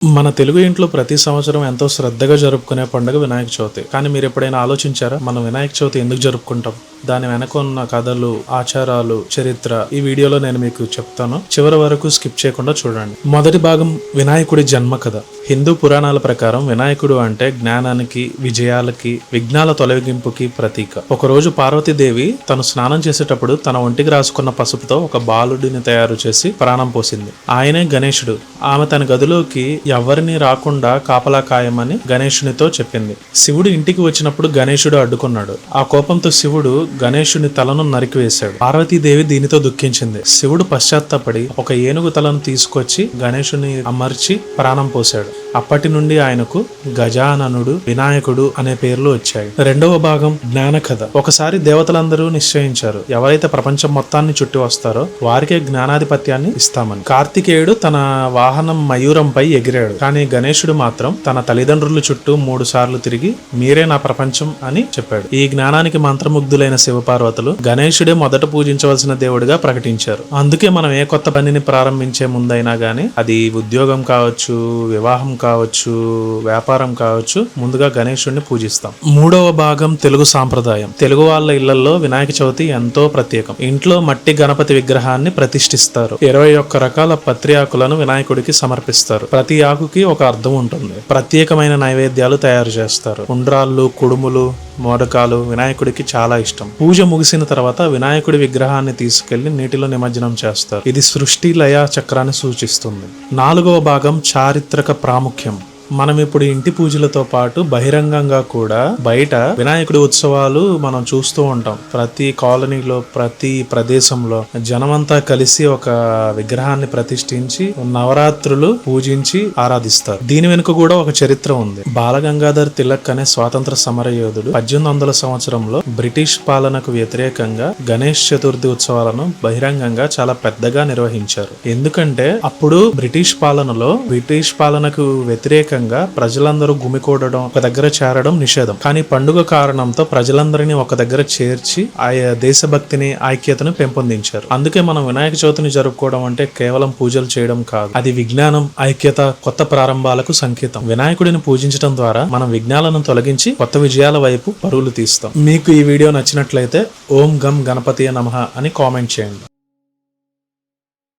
మన తెలుగు ఇంట్లో ప్రతి సంవత్సరం ఎంతో శ్రద్ధగా జరుపుకునే పండుగ వినాయక చవితి. కానీ మీరు ఎప్పుడైనా ఆలోచించారా మనం వినాయక చవితి ఎందుకు జరుపుకుంటాం, దాని వెనక ఉన్న కథలు, ఆచారాలు, చరిత్ర ఈ వీడియోలో నేను మీకు చెప్తాను. చివరి వరకు స్కిప్ చేయకుండా చూడండి. మొదటి భాగం వినాయకుడి జన్మ కథ. హిందూ పురాణాల ప్రకారం వినాయకుడు అంటే జ్ఞానానికి, విజయాలకి, విఘ్నాల తొలగింపుకి ప్రతీక. ఒకరోజు పార్వతీదేవి తను స్నానం చేసేటప్పుడు తన ఒంటికి రాసుకున్న పసుపుతో ఒక బాలుడిని తయారు చేసి ప్రాణం పోసింది. ఆయనే గణేశుడు. ఆమె తన గదిలోకి ఎవరిని రాకుండా కాపలా కాయమని గణేశునితో చెప్పింది. శివుడు ఇంటికి వచ్చినప్పుడు గణేశుడు అడ్డుకున్నాడు. ఆ కోపంతో శివుడు గణేశుని తలను నరికివేశాడు. పార్వతీదేవి దీనితో దుఃఖించింది. శివుడు పశ్చాత్తపడి ఒక ఏనుగు తలను తీసుకొచ్చి గణేశుని అమర్చి ప్రాణం పోశాడు. అప్పటి నుండి ఆయనకు గజాననుడు, వినాయకుడు అనే పేర్లు వచ్చాయి. రెండవ భాగం జ్ఞాన కథ. ఒకసారి దేవతలందరూ నిశ్చయించారు, ఎవరైతే ప్రపంచం మొత్తాన్ని చుట్టి వస్తారో వారికే జ్ఞానాధిపత్యాన్ని ఇస్తామని. కార్తికేయుడు తన వాహనం మయూరంపై ఎగిరాడు. కానీ గణేశుడు మాత్రం తన తల్లిదండ్రుల చుట్టూ 3 సార్లు తిరిగి మీరే నా ప్రపంచం అని చెప్పాడు. ఈ జ్ఞానానికి మంత్రముగ్ధులైన శివపార్వతులు గణేశుడే మొదట పూజించవలసిన దేవుడిగా ప్రకటించారు. అందుకే మనం ఏ కొత్త పనిని ప్రారంభించే ముందైనా గానీ, అది ఉద్యోగం కావచ్చు, వివాహం కావచ్చు, వ్యాపారం కావచ్చు, ముందుగా గణేశుడిని పూజిస్తాం. మూడవ భాగం తెలుగు సాంప్రదాయం. తెలుగు వాళ్ళ ఇళ్లలో వినాయక చవితి ఎంతో ప్రత్యేకం. ఇంట్లో మట్టి గణపతి విగ్రహాన్ని ప్రతిష్ఠిస్తారు. 21 రకాల పత్రి ఆకులను వినాయకుడికి సమర్పిస్తారు. ప్రతి ఆకుకి ఒక అర్థం ఉంటుంది. ప్రత్యేకమైన నైవేద్యాలు తయారు చేస్తారు. ఉండ్రాళ్ళు, కుడుములు, మోదకాలు వినాయకుడికి చాలా ఇష్టం. పూజ ముగిసిన తర్వాత వినాయకుడి విగ్రహాన్ని తీసుకెళ్లి నీటిలో నిమజ్జనం చేస్తారు. ఇది సృష్టి లయ చక్రాన్ని సూచిస్తుంది. 4వ భాగం చారిత్రక ప్రాముఖ్యం. మనం ఇప్పుడు ఇంటి పూజలతో పాటు బహిరంగంగా కూడా బయట వినాయకుడి ఉత్సవాలు మనం చూస్తూ ఉంటాం. ప్రతి కాలనీలో, ప్రతి ప్రదేశంలో జనమంతా కలిసి ఒక విగ్రహాన్ని ప్రతిష్ఠించి నవరాత్రులు పూజించి ఆరాధిస్తారు. దీని వెనుక కూడా ఒక చరిత్ర ఉంది. బాలగంగాధర్ తిలక్ అనే స్వాతంత్ర సమర యోధుడు 1800 సంవత్సరంలో బ్రిటిష్ పాలనకు వ్యతిరేకంగా గణేష్ చతుర్థి ఉత్సవాలను బహిరంగంగా చాలా పెద్దగా నిర్వహించారు. ఎందుకంటే అప్పుడు బ్రిటిష్ పాలనకు వ్యతిరేకంగా ప్రజలందరూ గుమికూడడం, ఒక దగ్గర చేరడం నిషేధం. కానీ పండుగ కారణంతో ప్రజలందరినీ ఒక దగ్గర చేర్చి ఆయా దేశభక్తిని, ఐక్యతను పెంపొందించారు. అందుకే మనం వినాయక చవితిని జరుపుకోవడం అంటే కేవలం పూజలు చేయడం కాదు, అది విజ్ఞానం, ఐక్యత, కొత్త ప్రారంభాలకు సంకేతం. వినాయకుడిని పూజించడం ద్వారా మనం విఘ్నాలను తొలగించి కొత్త విజయాల వైపు పరుగులు తీస్తాం. మీకు ఈ వీడియో నచ్చినట్లయితే ఓం గం గణపతియే నమః అని కామెంట్ చేయండి.